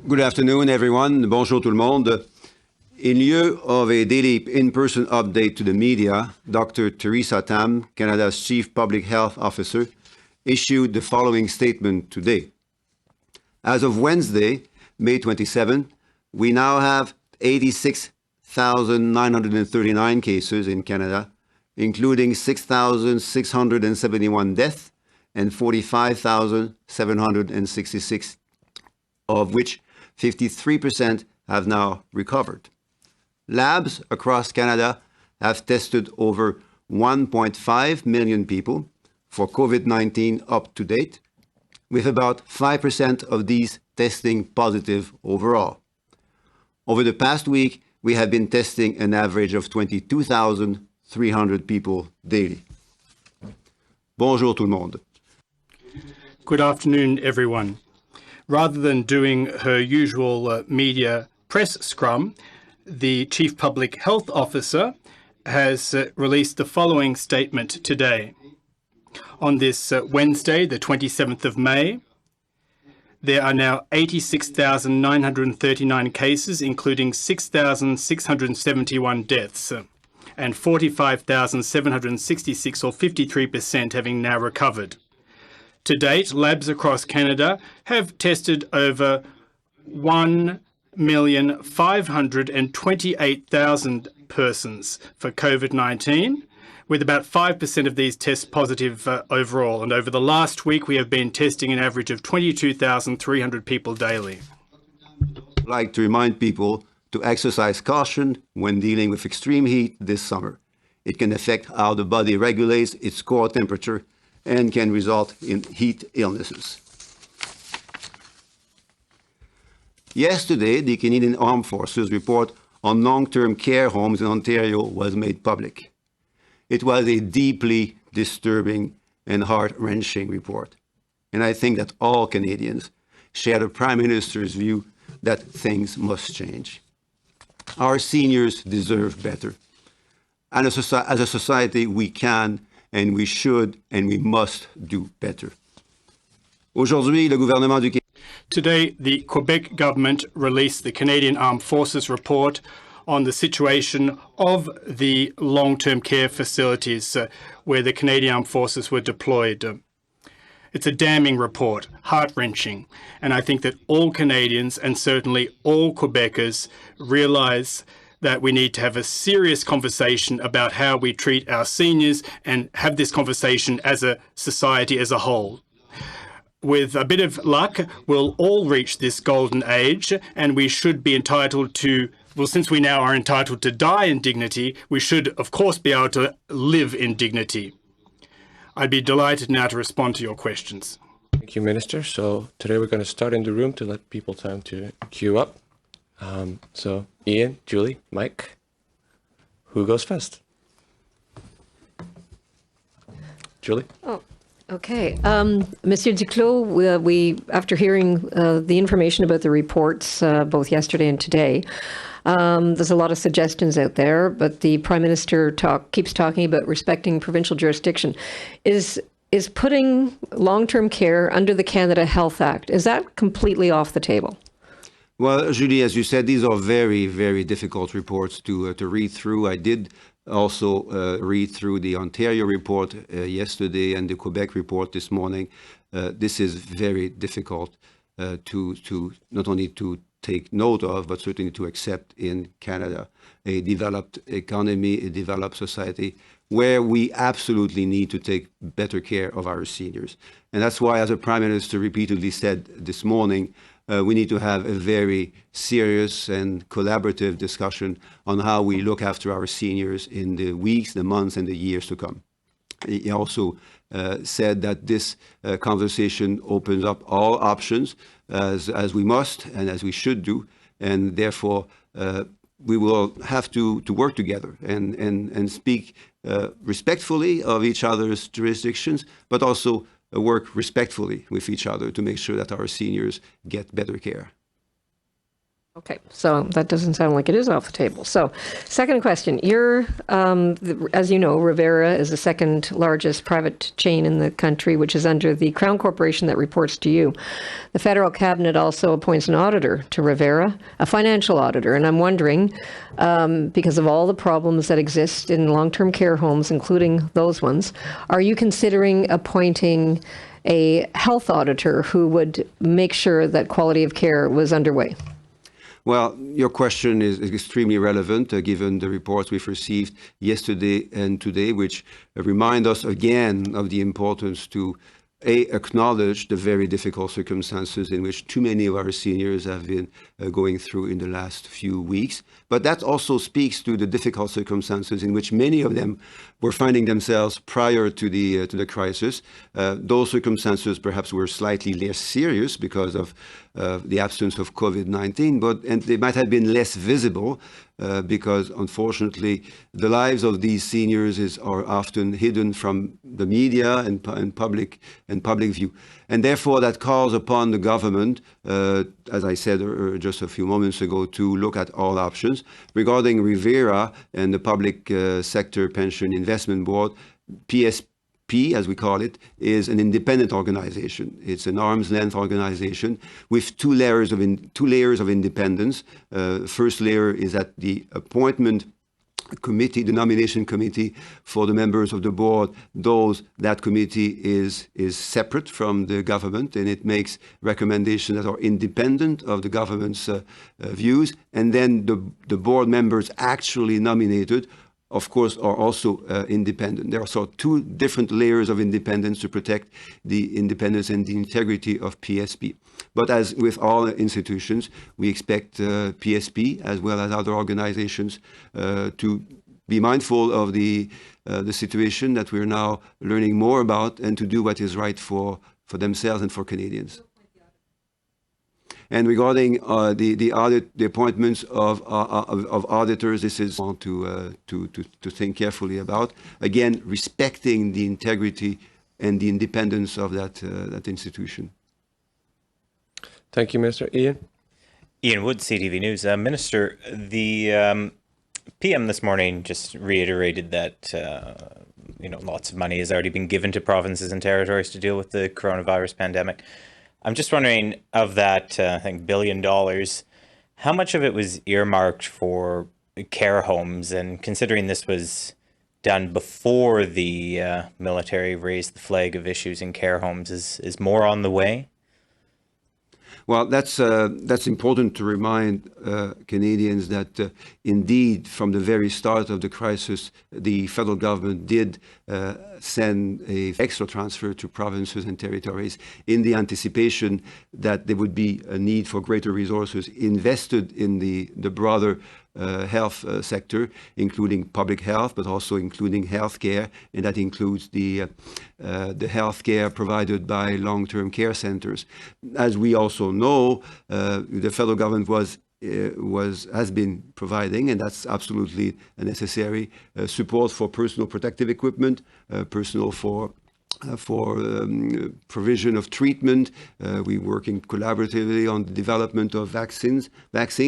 Good afternoon, everyone. Bonjour tout le monde. In lieu of a daily in-person update to the media, Dr. Theresa Tam, Canada's Chief Public Health Officer, issued the following statement today. As of Wednesday, May 27, we now have 86,939 cases in Canada, including 6,671 deaths and 45,766, of which 53% have now recovered. Labs across Canada have tested over 1.5 million people for COVID-19 up to date, with about 5% of these testing positive overall. Over the past week, we have been testing an average of 22,300 people daily. Bonjour tout le monde. Good afternoon, everyone. Rather than doing her usual media press scrum, the Chief Public Health Officer has released the following statement today. On this Wednesday, the 27th of May, there are now 86,939 cases, including 6,671 deaths, and 45,766, or 53%, having now recovered. To date, labs across Canada have tested over 1,528,000 persons for COVID-19, with about 5% of these tests positive overall. And over the last week, we have been testing an average of 22,300 people daily. I'd like to remind people to exercise caution when dealing with extreme heat this summer. It can affect how the body regulates its core temperature and can result in heat illnesses. Yesterday, the Canadian Armed Forces report on long-term care homes in Ontario was made public. It was a deeply disturbing and heart-wrenching report. And I think that all Canadians share the Prime Minister's view that things must change. Our seniors deserve better. And as a society, we can and we should and we must do better. Aujourd'hui, le gouvernement du Québec. Today, the Quebec government released the Canadian Armed Forces report on the situation of the long-term care facilities where the Canadian Armed Forces were deployed. It's a damning report, heart-wrenching, and I think that all Canadians and certainly all Quebecers realize that we need to have a serious conversation about how we treat our seniors and have this conversation as a society as a whole. With a bit of luck, we'll all reach this golden age, and we should be entitled to, well, since we now are entitled to die in dignity, we should, of course, be able to live in dignity. I'd be delighted now to respond to your questions. Thank you, Minister. So today we're going to start in the room to let people time to queue up. So Ian, Julie, Mike, who goes first? Julie? Oh, okay. Monsieur Duclos, we after hearing the information about the reports both yesterday and today, there's a lot of suggestions out there, but the Prime Minister keeps talking about respecting provincial jurisdiction. Is putting long-term care under the Canada Health Act, is that completely off the table? Well, Julie, as you said, these are very, very difficult reports to read through. I did also read through the Ontario report yesterday and the Quebec report this morning. This is very difficult to not only to take note of, but certainly to accept in Canada, a developed economy, a developed society, where we absolutely need to take better care of our seniors. And that's why, as the Prime Minister repeatedly said this morning, we need to have a very serious and collaborative discussion on how we look after our seniors in the weeks, the months, and the years to come. He also said that this conversation opens up all options, as we must and as we should do, and therefore we will have to work together and speak respectfully of each other's jurisdictions, but also work respectfully with each other to make sure that our seniors get better care. Okay, so that doesn't sound like it is off the table. So, second question. You're, as you know, Rivera is the second largest private chain in the country, which is under the Crown Corporation that reports to you. The federal cabinet also appoints an auditor to Rivera, a financial auditor. And I'm wondering, because of all the problems that exist in long-term care homes, including those ones, are you considering appointing a health auditor who would make sure that quality of care was underway? Well, your question is extremely relevant given the reports we've received yesterday and today, which remind us again of the importance to acknowledge the very difficult circumstances in which too many of our seniors have been going through in the last few weeks. But that also speaks to the difficult circumstances in which many of them were finding themselves prior to the crisis. Those circumstances perhaps were slightly less serious because of the absence of COVID-19, and they might have been less visible because, unfortunately, the lives of these seniors are often hidden from the media and public view. And therefore, that calls upon the government, as I said just a few moments ago, to look at all options. Regarding Rivera and the Public Sector Pension Investment Board, PSP, as we call it, is an independent organization. It's an arm's length organization with two layers of independence. First layer is that the appointment committee, the nomination committee for the members of the board, that committee is separate from the government, and it makes recommendations that are independent of the government's views. And then the board members actually nominated, of course, are also independent. There are so two different layers of independence to protect the independence and the integrity of PSP. But as with all institutions, we expect PSP, as well as other organizations, to be mindful of the situation that we're now learning more about and to do what is right for themselves and for Canadians. And regarding the appointments of auditors, this is one to think carefully about. Again, respecting the integrity and the independence of that institution. Thank you, Minister. Ian? Ian Wood, CTV News. Minister, the PM this morning just reiterated that lots of money has already been given to provinces and territories to deal with the coronavirus pandemic. I'm just wondering, of that, I think, $1 billion, how much of it was earmarked for care homes? And considering this was done before the military raised the flag of issues in care homes, is more on the way? Well, that's important to remind Canadians that indeed, from the very start of the crisis, the federal government did send an extra transfer to provinces and territories in the anticipation that there would be a need for greater resources invested in the broader health sector, including public health, but also including healthcare, and that includes the healthcare provided by long-term care centers. As we also know, the federal government has been providing, and that's absolutely necessary, support for personal protective equipment, personal for provision of treatment. We're working collaboratively on the development of vaccines.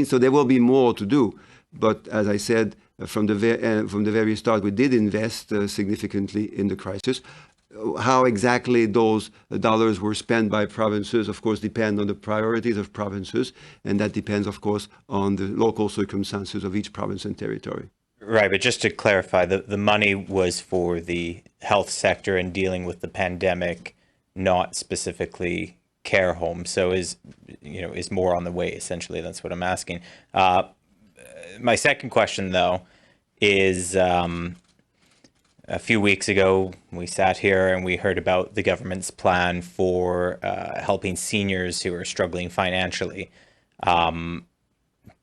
So there will be more to do. But as I said, from the very start, we did invest significantly in the crisis. How exactly those dollars were spent by provinces, of course, depend on the priorities of provinces, and that depends, of course, on the local circumstances of each province and territory. Right, but just to clarify, the money was for the health sector and dealing with the pandemic, not specifically care homes. So is more on the way, essentially. That's what I'm asking. My second question, though, is a few weeks ago, we sat here and we heard about the government's plan for helping seniors who are struggling financially.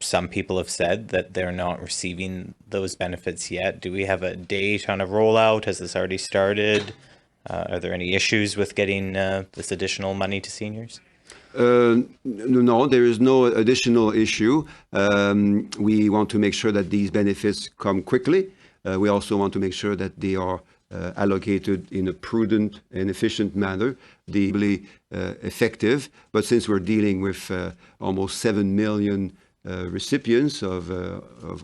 Some people have said that they're not receiving those benefits yet. Do we have a date on a rollout? Has this already started? Are there any issues with getting this additional money to seniors? No, there is no additional issue. We want to make sure that these benefits come quickly. We also want to make sure that they are allocated in a prudent and efficient manner, effective. But since we're dealing with almost 7 million recipients of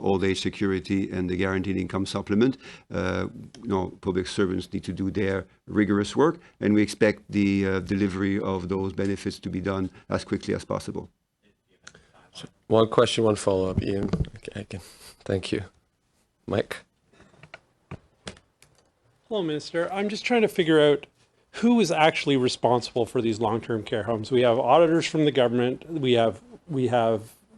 old age security and the guaranteed income supplement. Public servants need to do their rigorous work, and we expect the delivery of those benefits to be done as quickly as possible. So one question, one follow-up, Ian. Okay, thank you. Mike? Hello, Minister. I'm just trying to figure out who is actually responsible for these long-term care homes. We have auditors from the government. We have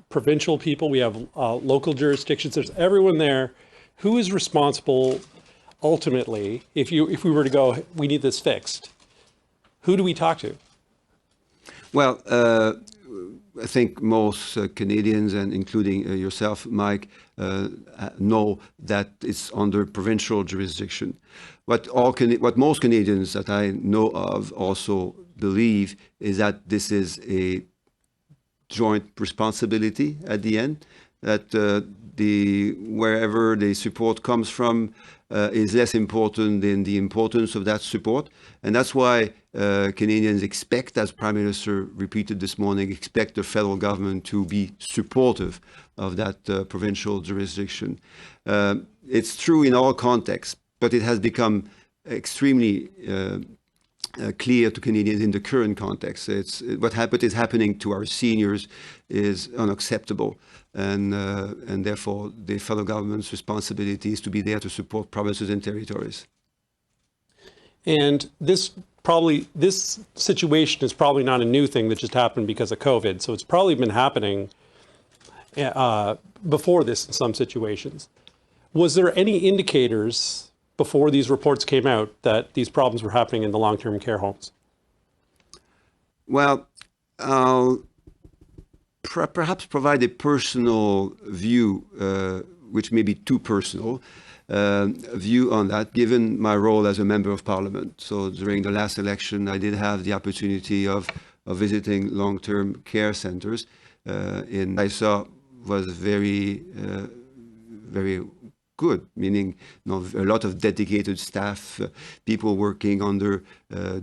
provincial people. We have local jurisdictions. There's everyone there. Who is responsible ultimately? If we were to go, we need this fixed. Who do we talk to? Well, I think most Canadians, and including yourself, Mike, know that it's under provincial jurisdiction. What most Canadians that I know of also believe is that this is a joint responsibility at the end, that wherever the support comes from is less important than the importance of that support. And that's why Canadians expect, as Prime Minister repeated this morning, expect the federal government to be supportive of that provincial jurisdiction. It's true in all contexts, but it has become extremely clear to Canadians in the current context. What is happening to our seniors is unacceptable, and therefore the federal government's responsibility is to be there to support provinces and territories. And this situation is probably not a new thing that just happened because of COVID. So it's probably been happening before this in some situations. Was there any indicators before these reports came out that these problems were happening in the long-term care homes? Well, I'll perhaps provide a personal view, which may be too personal, view on that, given my role as a member of parliament. So during the last election, I did have the opportunity of visiting long-term care centers. I saw was very good, meaning a lot of dedicated staff, people working under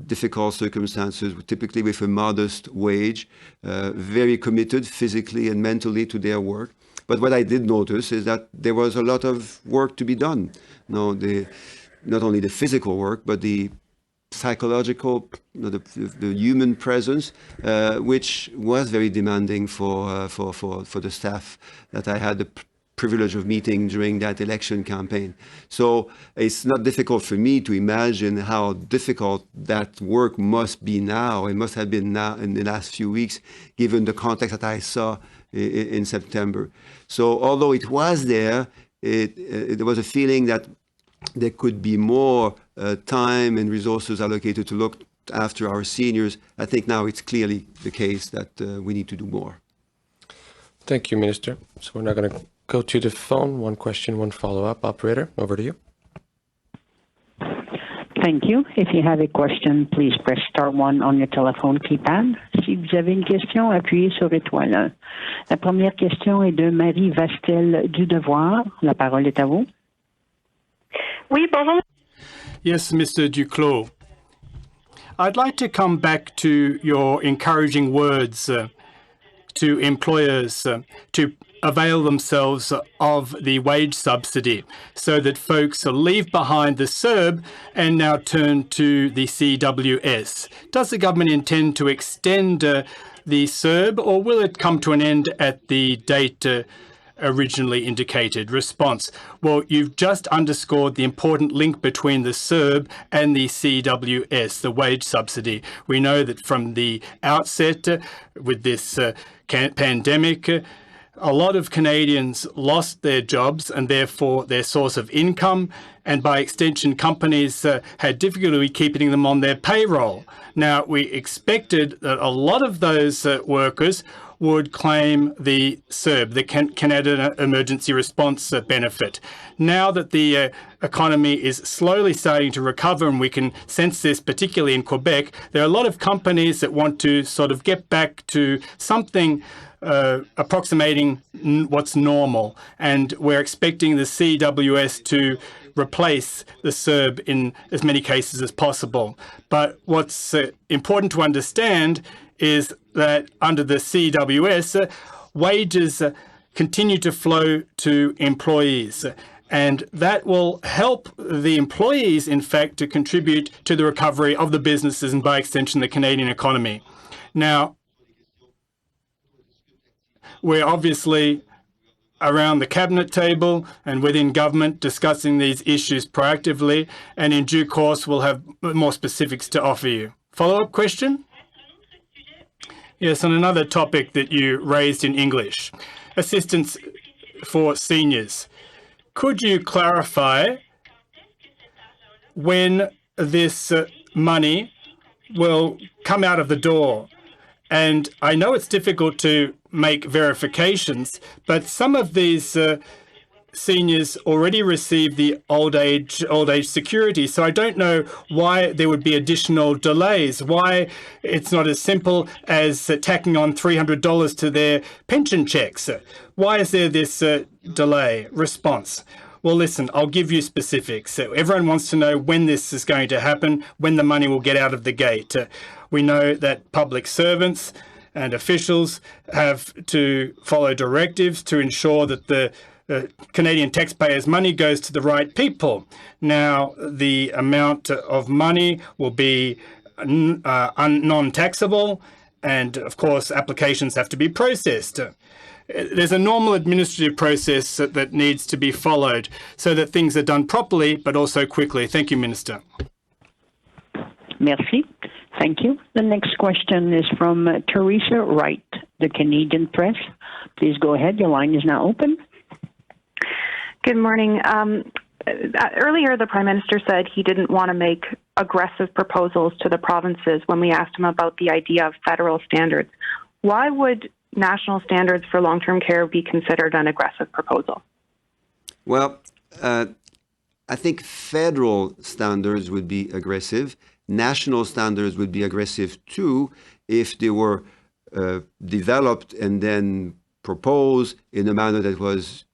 difficult circumstances, typically with a modest wage, very committed physically and mentally to their work. But what I did notice is that there was a lot of work to be done. Not only the physical work, but the psychological, the human presence, which was very demanding for the staff that I had the privilege of meeting during that election campaign. So it's not difficult for me to imagine how difficult that work must be now. It must have been now in the last few weeks, given the context that I saw in September. So although it was there, there was a feeling that there could be more time and resources allocated to look after our seniors. I think now it's clearly the case that we need to do more. Thank you, Minister. So we're now going to go to the phone. One question, one follow-up. Operator, over to you. Thank you. If you have a question, please press *1 on your telephone keypad. Si vous avez une question, appuyez sur étoile 1. La première question est de Marie Vastel du Devoir. La parole est à vous. Oui, bonjour. Yes, Mr. Duclos. I'd like to come back to your encouraging words to employers to avail themselves of the wage subsidy so that folks leave behind the CERB and now turn to the CWS. Does the government intend to extend the CERB, or will it come to an end at the date originally indicated? Response: well, you've just underscored the important link between the CERB and the CWS, the wage subsidy. We know that from the outset with this pandemic, a lot of Canadians lost their jobs and therefore their source of income, and by extension companies had difficulty keeping them on their payroll. Now, we expected that a lot of those workers would claim the CERB, the Canada Emergency Response Benefit. Now that the economy is slowly starting to recover, and we can sense this particularly in Quebec, there are a lot of companies that want to sort of get back to something approximating what's normal. And we're expecting the CWS to replace the CERB in as many cases as possible. But what's important to understand is that under the CWS, wages continue to flow to employees. And that will help the employees, in fact, to contribute to the recovery of the businesses and, by extension, the Canadian economy. Now, we're obviously around the cabinet table and within government discussing these issues proactively, and in due course we'll have more specifics to offer you. Follow-up question? Yes, on another topic that you raised in English, assistance for seniors. Could you clarify when this money will come out of the door? And I know it's difficult to make verifications, but some of these seniors already receive the old age security. So I don't know why there would be additional delays, why it's not as simple as tacking on $300 to their pension checks. Why is there this delay? Response. Well, listen, I'll give you specifics. Everyone wants to know when this is going to happen, when the money will get out of the gate. We know that public servants and officials have to follow directives to ensure that the Canadian taxpayers' money goes to the right people. Now, the amount of money will be non-taxable, and of course, applications have to be processed. There's a normal administrative process that needs to be followed so that things are done properly, but also quickly. Thank you, Minister. Merci. Thank you. The next question is from Teresa Wright, the Canadian Press. Please go ahead. Your line is now open. Good morning. Earlier, the Prime Minister said he didn't want to make aggressive proposals to the provinces when we asked him about the idea of federal standards. Why would national standards for long-term care be considered an aggressive proposal? Well, I think federal standards would be aggressive. National standards would be aggressive too if they were developed and then proposed in a manner that was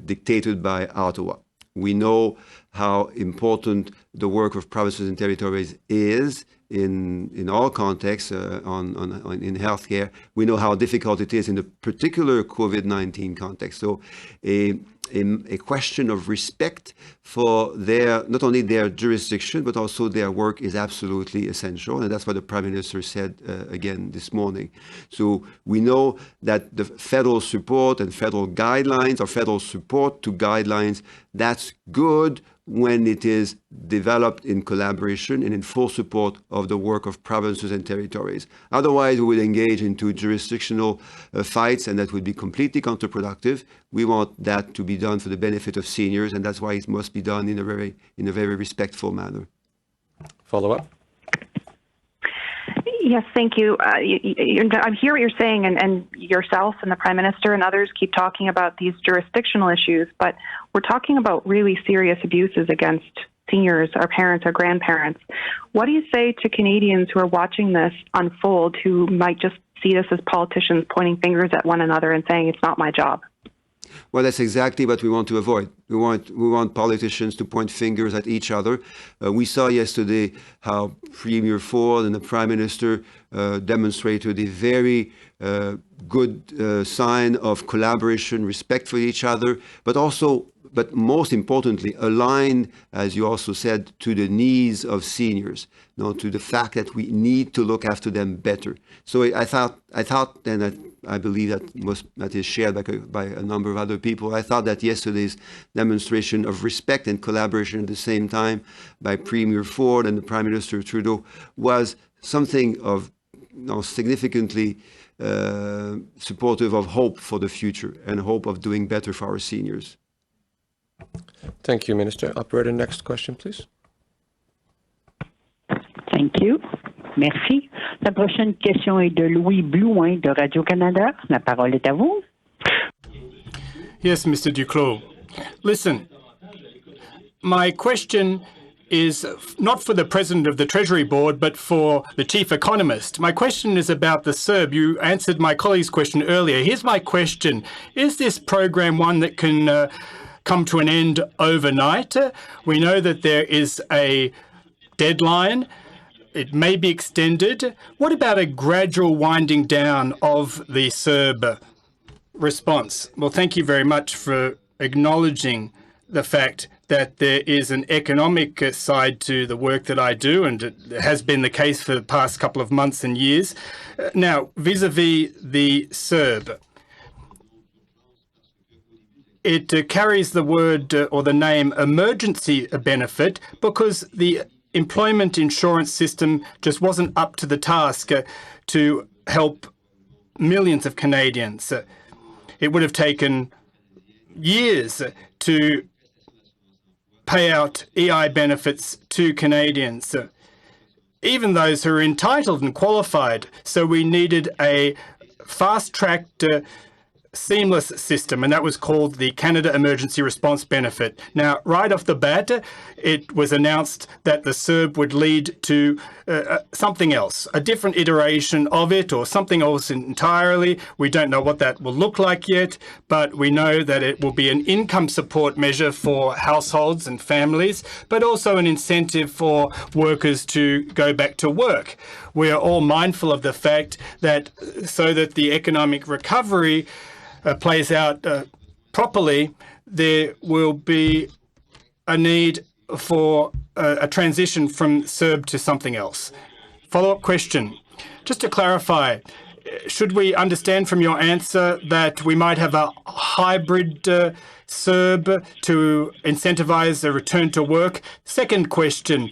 dictated by Ottawa. We know how important the work of provinces and territories is in all contexts in healthcare. We know how difficult it is in the particular COVID-19 context. So a question of respect for not only their jurisdiction, but also their work is absolutely essential. And that's what the Prime Minister said again this morning. So we know that the federal support and federal guidelines or federal support to guidelines, that's good when it is developed in collaboration and in full support of the work of provinces and territories. Otherwise, we would engage into jurisdictional fights, and that would be completely counterproductive. We want that to be done for the benefit of seniors, and that's why it must be done in a very respectful manner. Follow up. Yes, thank you. I hear what you're saying, and yourself and the Prime Minister and others keep talking about these jurisdictional issues, but we're talking about really serious abuses against seniors, our parents, our grandparents. What do you say to Canadians who are watching this unfold who might just see this as politicians pointing fingers at one another and saying, it's not my job? Well, that's exactly what we want to avoid. We want politicians to point fingers at each other. We saw yesterday how Premier Ford and the Prime Minister demonstrated a very good sign of collaboration, respect for each other, but most importantly, aligned, as you also said, to the needs of seniors, to the fact that we need to look after them better. So I thought, and I believe that is shared by a number of other people. I thought that yesterday's demonstration of respect and collaboration at the same time by Premier Ford and the Prime Minister Trudeau was something of significantly supportive of hope for the future and hope of doing better for our seniors. Thank you, Minister. Operator, next question, please. Thank you. Merci. La prochaine question est de Louis Blouin de Radio-Canada. La parole est à vous. Yes, Mr. Duclos. Listen, my question is not for the President of the Treasury Board, but for the Chief Economist. My question is about the CERB. You answered my colleague's question earlier. Here's my question. Is this program one that can come to an end overnight? We know that there is a deadline. It may be extended. What about a gradual winding down of the CERB? Response. Well, thank you very much for acknowledging the fact that there is an economic side to the work that I do, and it has been the case for the past couple of months and years. Now, vis-a-vis the CERB, it carries the word or the name emergency benefit because the employment insurance system just wasn't up to the task to help millions of Canadians. It would have taken years to pay out EI benefits to Canadians, even those who are entitled and qualified. So we needed a fast-tracked, seamless system, and that was called the Canada Emergency Response Benefit. Now, right off the bat, it was announced that the CERB would lead to something else, a different iteration of it or something else entirely. We don't know what that will look like yet, but we know that it will be an income support measure for households and families, but also an incentive for workers to go back to work. We are all mindful of the fact that so that the economic recovery plays out properly, there will be a need for a transition from CERB to something else. Follow-up question. Just to clarify, should we understand from your answer that we might have a hybrid CERB to incentivize a return to work? Second question.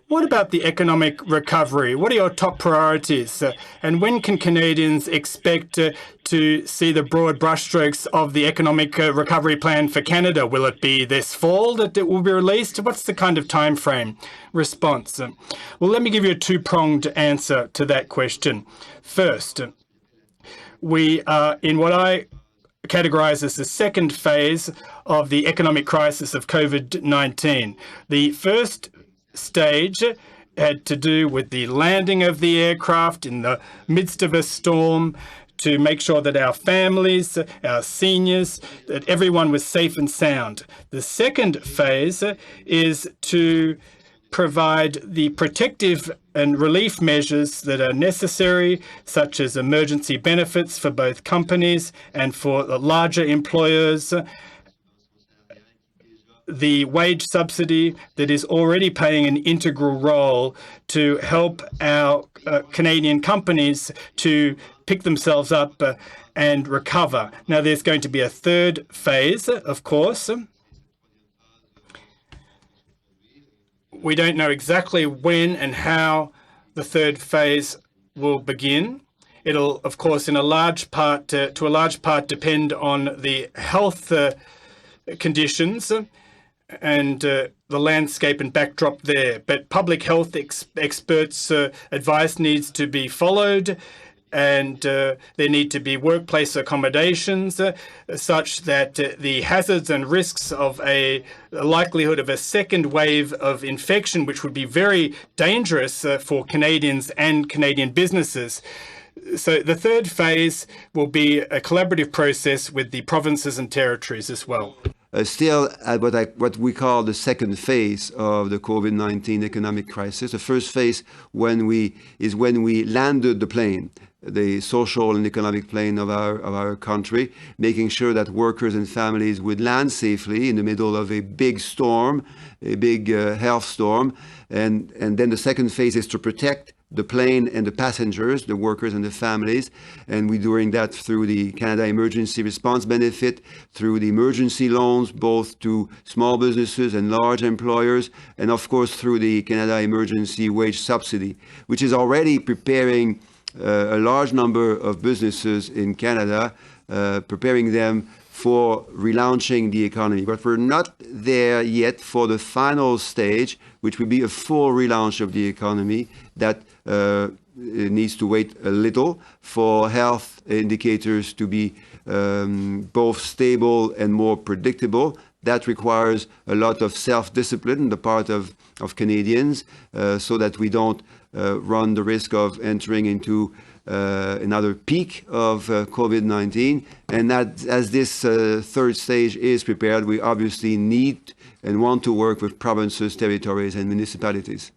What about the economic recovery? What are your top priorities? And when can Canadians expect to see the broad brushstrokes of the economic recovery plan for Canada? Will it be this fall that it will be released? What's the kind of time frame? Response. Well, let me give you a two-pronged answer to that question. First, we are in what I categorise as the second phase of the economic crisis of COVID-19. The first stage had to do with the landing of the aircraft in the midst of a storm to make sure that our families, our seniors, that everyone was safe and sound. The second phase is to provide the protective and relief measures that are necessary, such as emergency benefits for both companies and for the larger employers, the wage subsidy that is already playing an integral role to help our Canadian companies to pick themselves up and recover. Now, there's going to be a third phase, of course. We don't know exactly when and how the third phase will begin. It'll, of course, to a large part, depend on the health conditions and the landscape and backdrop there. But public health experts' advice needs to be followed, and there need to be workplace accommodations such that the hazards and risks of a likelihood of a second wave of infection, which would be very dangerous for Canadians and Canadian businesses. So the third phase will be a collaborative process with the provinces and territories as well. Still at what we call the second phase of the COVID-19 economic crisis. The first phase when we landed the plane, the social and economic plane of our country, making sure that workers and families would land safely in the middle of a big storm, a big health storm. And then the second phase is to protect the plane and the passengers, the workers and the families. And we're doing that through the Canada Emergency Response Benefit, through the emergency loans, both to small businesses and large employers, and of course through the Canada Emergency Wage Subsidy, which is already preparing a large number of businesses in Canada, preparing them for relaunching the economy. But we're not there yet for the final stage, which would be a full relaunch of the economy that needs to wait a little for health indicators to be both stable and more predictable. That requires a lot of self-discipline on the part of Canadians so that we don't run the risk of entering into another peak of COVID-19. And that, as this third stage is prepared, we obviously need and want to work with provinces, territories, and municipalities.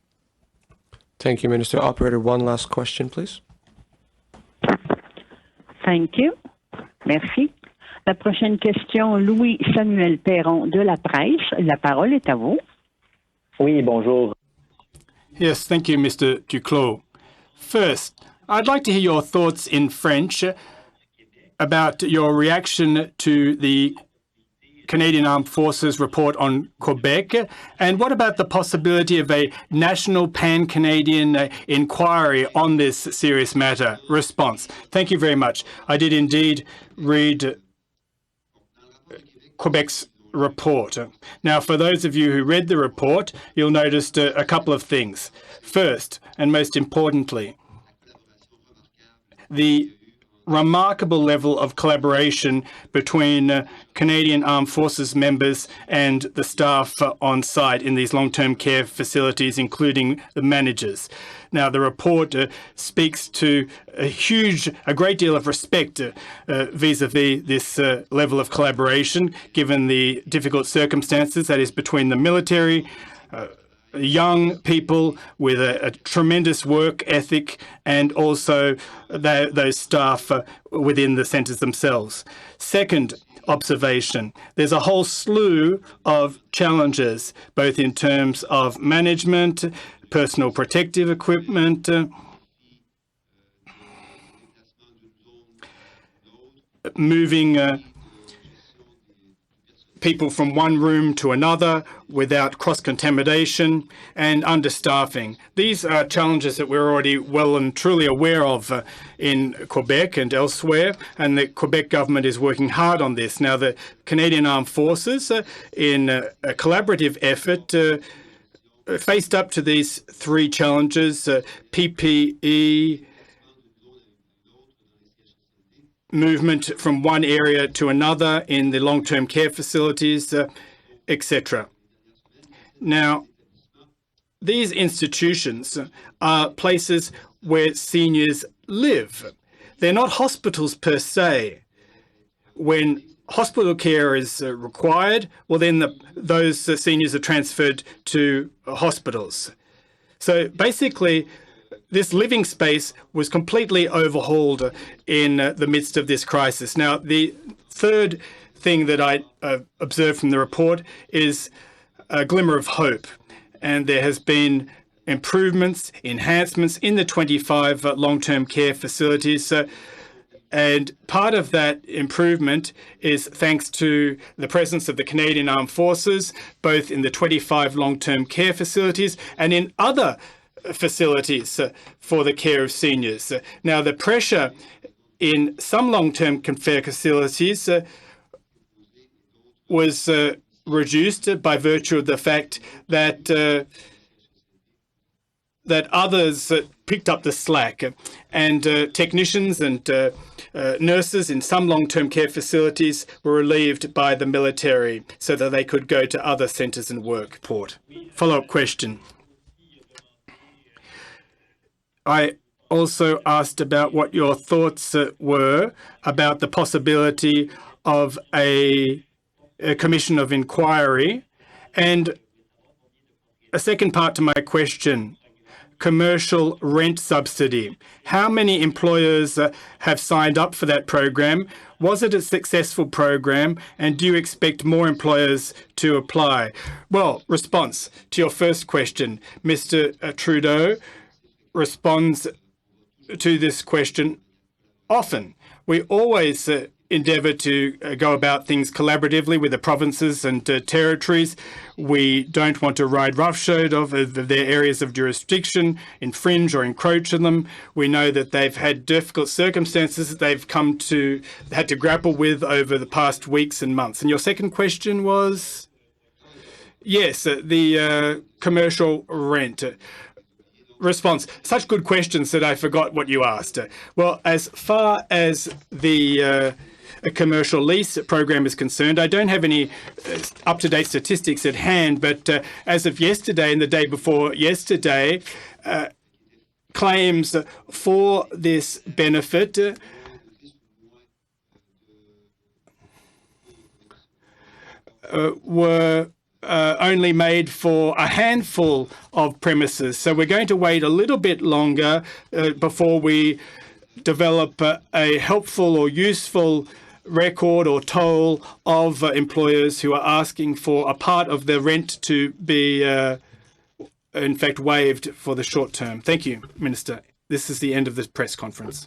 Thank you, Minister. Operator, one last question, please. Thank you. Merci. La prochaine question, Louis-Samuel Perron de La Presse. La parole est à vous. Oui, bonjour. Yes, thank you, Mr. Duclos. First, I'd like to hear your thoughts in French about your reaction to the Canadian Armed Forces report on Quebec, and what about the possibility of a national pan-Canadian inquiry on this serious matter? Response. Thank you very much. I did indeed read Quebec's report. Now, for those of you who read the report, you'll notice a couple of things. First, and most importantly, the remarkable level of collaboration between Canadian Armed Forces members and the staff on site in these long-term care facilities, including the managers. Now, the report speaks to a great deal of respect vis-a-vis this level of collaboration, given the difficult circumstances that is between the military, young people with a tremendous work ethic, and also those staff within the centres themselves. Second observation, there's a whole slew of challenges, both in terms of management, personal protective equipment, moving people from one room to another without cross-contamination, and understaffing. These are challenges that we're already well and truly aware of in Quebec and elsewhere, and the Quebec government is working hard on this. Now, the Canadian Armed Forces, in a collaborative effort, faced up to these three challenges: PPE, movement from one area to another in the long-term care facilities, etc. Now, these institutions are places where seniors live. They're not hospitals per se. When hospital care is required, well, then those seniors are transferred to hospitals. So basically, this living space was completely overhauled in the midst of this crisis. Now, the third thing that I observed from the report is a glimmer of hope. And there has been improvements, enhancements in the 25 long-term care facilities. And part of that improvement is thanks to the presence of the Canadian Armed Forces, both in the 25 long-term care facilities and in other facilities for the care of seniors. Now, the pressure in some long-term care facilities was reduced by virtue of the fact that that others picked up the slack, and technicians and nurses in some long-term care facilities were relieved by the military so that they could go to other centres and work. Follow-up question. I also asked about what your thoughts were about the possibility of a commission of inquiry. And a second part to my question, commercial rent subsidy. How many employers have signed up for that program? Was it a successful program? And do you expect more employers to apply? Well, response to your first question, Mr. Trudeau responds to this question often. We always endeavour to go about things collaboratively with the provinces and territories. We don't want to ride roughshod of their areas of jurisdiction, infringe or encroach on them. We know that they've had difficult circumstances that they've had to grapple with over the past weeks and months. And your second question was? Yes, the commercial rent. Response. Such good questions that I forgot what you asked. Well, as far as the commercial lease program is concerned, I don't have any up-to-date statistics at hand, but as of yesterday and the day before yesterday, claims for this benefit were only made for a handful of premises. So we're going to wait a little bit longer before we develop a helpful or useful record or toll of employers who are asking for a part of their rent to be, in fact, waived for the short term. Thank you, Minister. This is the end of the press conference.